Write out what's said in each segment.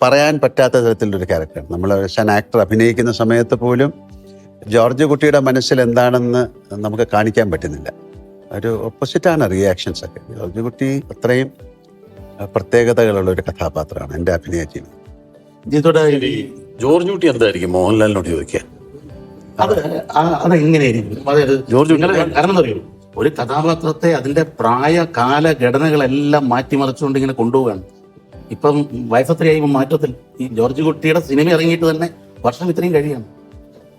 പറയാൻ പറ്റാത്ത തരത്തിലൊരു ക്യാരക്ടറാണ്. നമ്മൾ ആക്ടർ അഭിനയിക്കുന്ന സമയത്ത് പോലും ജോർജ് കുട്ടിയുടെ മനസ്സിൽ എന്താണെന്ന് നമുക്ക് കാണിക്കാൻ പറ്റുന്നില്ല. ഒരു ഓപ്പോസിറ്റാണ് റിയാക്ഷൻസ് ഒക്കെ. ജോർജ് കുട്ടി അത്രയും പ്രത്യേകതകളുള്ള ഒരു കഥാപാത്രമാണ് എൻ്റെ അഭിനയ ജീവിതം. ജോർജ് കുട്ടി എന്തായിരിക്കും മോഹൻലാലിനോട് ചോദിക്കുക? അതെങ്ങനെയായിരിക്കും? അതായത് കാരണം എന്താ അറിയോ, ഒരു കഥാപാത്രത്തെ അതിന്റെ പ്രായ കാല ഘടനകളെല്ലാം മാറ്റിമറിച്ചുകൊണ്ട് ഇങ്ങനെ കൊണ്ടുപോവുകയാണ്. ഇപ്പം വയസ്സത്രയായി മാറ്റത്തിൽ ഈ ജോർജ് കുട്ടിയുടെ സിനിമ ഇറങ്ങിയിട്ട് തന്നെ വർഷം ഇത്രയും കഴിയാണ്.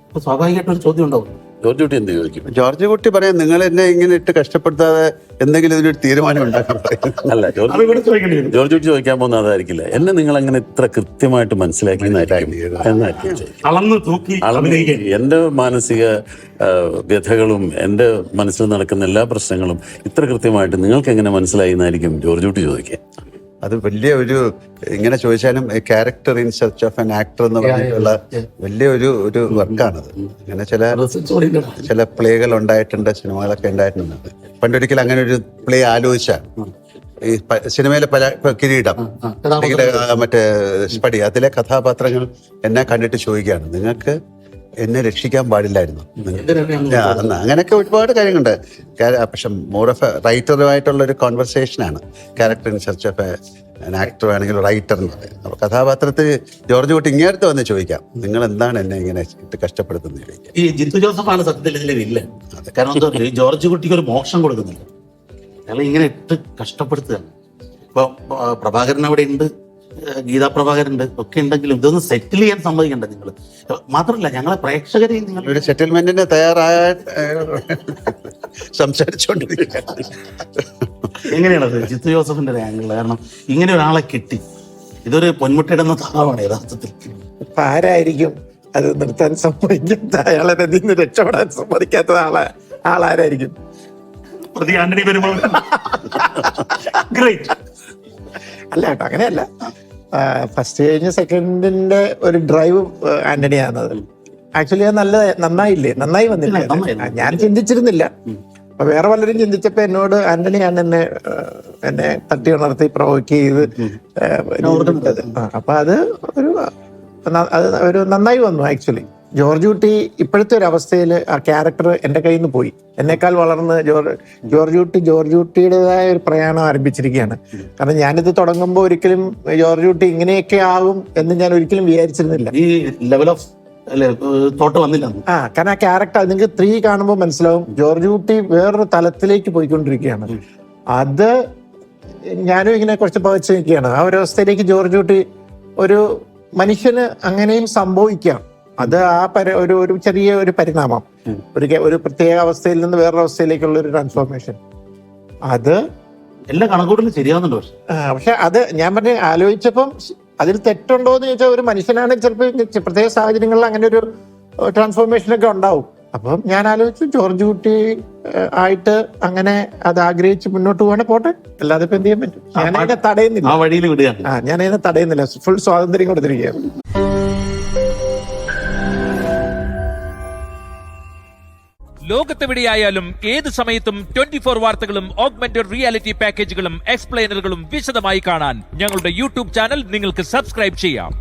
അപ്പൊ സ്വാഭാവികമായിട്ടൊരു ചോദ്യം ഉണ്ടാവും, ജോർജ് കുട്ടി എന്ത് ചോദിക്കും? ജോർജ് കുട്ടി പറയാം, നിങ്ങൾ എന്നെ ഇങ്ങനെ ഇട്ട് കഷ്ടപ്പെടുത്താതെ എന്തെങ്കിലും ഇതിനൊരു തീരുമാനം ഉണ്ടാക്കാൻ പറയും. അല്ല, ജോർജ് കുട്ടി ചോദിക്കാൻ പോകുന്ന അതായിരിക്കില്ല, എന്നെ നിങ്ങൾ അങ്ങനെ ഇത്ര കൃത്യമായിട്ട് മനസ്സിലാക്കി എന്റെ മാനസിക വ്യഥകളും എന്റെ മനസ്സിൽ നടക്കുന്ന എല്ലാ പ്രശ്നങ്ങളും ഇത്ര കൃത്യമായിട്ട് നിങ്ങൾക്ക് എങ്ങനെ മനസ്സിലായി എന്നായിരിക്കും ജോർജ് കുട്ടി ചോദിക്കുക. അത് വലിയ ഒരു, ഇങ്ങനെ ചോദിച്ചാലും character in search of an actor എന്ന് പറഞ്ഞിട്ടുള്ള വലിയ ഒരു വർക്കാണത്. അങ്ങനെ ചില പ്ലേകൾ ഉണ്ടായിട്ടുണ്ട്, സിനിമകളൊക്കെ ഉണ്ടായിട്ടുണ്ട്. പണ്ടൊരിക്കലും അങ്ങനെ ഒരു പ്ലേ ആലോചിച്ചാൽ ഈ സിനിമയിലെ പല കിരീടം അല്ലെങ്കിൽ മറ്റേ സ്പടി, അതിലെ കഥാപാത്രങ്ങൾ എന്നെ കണ്ടിട്ട് ചോദിക്കുകയാണ്, നിങ്ങൾക്ക് എന്നെ രക്ഷിക്കാൻ പാടില്ലായിരുന്നു. അങ്ങനെയൊക്കെ ഒരുപാട് കാര്യങ്ങളുണ്ട്. പക്ഷെ മോർ ഓഫ് എ റൈറ്ററുമായിട്ടുള്ള ഒരു കോൺവെർസേഷനാണ് character in search of an actor ആണെങ്കിൽ റൈറ്റർ എന്ന് പറയുന്നത്. അപ്പോൾ കഥാപാത്രത്തിൽ ജോർജ് കുട്ടി ഇങ്ങേരത്ത് വന്ന് ചോദിക്കാം, നിങ്ങൾ എന്താണ് എന്നെ ഇങ്ങനെ ഇട്ട് കഷ്ടപ്പെടുത്തുന്നത് ചോദിക്കാം. ഈ ജിത്തു ജോസഫാണ് സത്യത്തിൽ ഇതിലെ വില്ലൻ. കാരണം എന്താ പറയുക, ജോർജ് കുട്ടിക്ക് ഒരു മോക്ഷം കൊടുക്കുന്നില്ല, അയാൾ ഇങ്ങനെ ഇട്ട് കഷ്ടപ്പെടുത്തുകയാണ്. ഇപ്പൊ പ്രഭാകരൻ അവിടെ ഉണ്ട്, ഗീതാ പ്രഭാകരനുണ്ട്, ഒക്കെ ഉണ്ടെങ്കിലും ഇതൊന്ന് സെറ്റിൽ ചെയ്യാൻ സമ്മതിക്കണ്ട നിങ്ങൾ. മാത്രമല്ല ഞങ്ങളെ പ്രേക്ഷകരെയും നിങ്ങൾ ഒരു സെറ്റിൽമെന്റിന് തയ്യാറായ സംസാരിച്ചുകൊണ്ടിരിക്കുകയാണ്. എങ്ങനെയാണത് ജിത്തു ജോസഫിന്റെ ആംഗിൾ? കാരണം ഇങ്ങനെ ഒരാളെ കിട്ടി, ഇതൊരു പൊന്മുട്ടയിടുന്ന താളമാണ് യഥാർത്ഥത്തിൽ. ഇപ്പൊ ആരായിരിക്കും അത് നിർത്താൻ സമ്മതിക്കാത്ത, അയാളെ നിന്ന് രക്ഷപ്പെടാൻ സമ്മതിക്കാത്ത ആളാരായിരിക്കും? പ്രതി ആന്റണി പെരുമാൾ. അല്ല കേട്ടോ, അങ്ങനെയല്ല. ഫസ്റ്റ് കഴിഞ്ഞ സെക്കൻഡിന്റെ ഒരു ഡ്രൈവ് ആന്റണിയാണത്. ആക്ച്വലി അത് നന്നായി വന്നില്ല. ഞാൻ ചിന്തിച്ചിരുന്നില്ല. അപ്പൊ വേറെ പലരും ചിന്തിച്ചപ്പോ എന്നോട് ആന്റണിയാണ് എന്നെ തട്ടി ഉണർത്തി പ്രൊവോക്ക് ചെയ്ത്. അപ്പൊ അത് ഒരു നന്നായി വന്നു. ആക്ച്വലി ജോർജ് കുട്ടി ഇപ്പോഴത്തെ ഒരു അവസ്ഥയിൽ ആ ക്യാരക്ടർ എൻ്റെ കയ്യിൽ നിന്ന് പോയി. എന്നേക്കാൾ വളർന്ന് ജോർജ് കുട്ടിയുടേതായ ഒരു പ്രയാണം ആരംഭിച്ചിരിക്കുകയാണ്. കാരണം ഞാനിത് തുടങ്ങുമ്പോൾ ഒരിക്കലും ജോർജ് കുട്ടി ഇങ്ങനെയൊക്കെ ആകും എന്ന് ഞാൻ ഒരിക്കലും വിചാരിച്ചിരുന്നില്ല. ഈ ലെവൽ ഓഫ് തോട്ട് വന്നില്ല. കാരണം ആ ക്യാരക്ടർ നിങ്ങൾക്ക് 3 കാണുമ്പോൾ മനസ്സിലാവും, ജോർജ് കുട്ടി വേറൊരു തലത്തിലേക്ക് പോയിക്കൊണ്ടിരിക്കുകയാണ്. അത് ഞാനും ഇങ്ങനെ കുറച്ച് പകച്ചു നിൽക്കുകയാണ്. ആ ഒരു അവസ്ഥയിലേക്ക് ജോർജ് കുട്ടി, ഒരു മനുഷ്യന് അങ്ങനെയും സംഭവിക്കാം. അത് ഒരു ചെറിയ ഒരു പരിണാമം, ഒരു പ്രത്യേക അവസ്ഥയിൽ നിന്ന് വേറൊരു അവസ്ഥയിലേക്കുള്ള ഒരു ട്രാൻസ്ഫോർമേഷൻ. അത് എല്ലാ കണക്കൂട്ടലും ശരിയാവുന്നുണ്ട്. പക്ഷെ അത് ഞാൻ ആലോചിച്ചപ്പം അതിൽ തെറ്റുണ്ടോ എന്ന് ചോദിച്ചാൽ, ഒരു മനുഷ്യനാണെങ്കിൽ ചിലപ്പോൾ പ്രത്യേക സാഹചര്യങ്ങളിൽ അങ്ങനെ ഒരു ട്രാൻസ്ഫോർമേഷനൊക്കെ ഉണ്ടാവും. അപ്പം ഞാൻ ആലോചിച്ചു, ജോർജ് കുട്ടി ആയിട്ട് അങ്ങനെ അത് ആഗ്രഹിച്ച് മുന്നോട്ട് പോകണേ പോട്ടെ, അല്ലാതെ ഇപ്പൊ എന്ത് ചെയ്യാൻ പറ്റും? ഞാനതിനെ തടയുന്നില്ല. ഞാനതിനെ തടയുന്നില്ല, ഫുൾ സ്വാതന്ത്ര്യം കൊടുത്തിരിക്കുകയാണ്. ലോകത്തെവിടെയായാലും ഏത് സമയത്തും 24 വാർത്തകളും ഓഗ്മെന്റഡ് റിയാലിറ്റി പാക്കേജുകളും എക്സ്പ്ലെയിനറുകളും വിശദമായി കാണാൻ ഞങ്ങളുടെ യൂട്യൂബ് ചാനൽ നിങ്ങൾക്ക് സബ്സ്ക്രൈബ് ചെയ്യാം.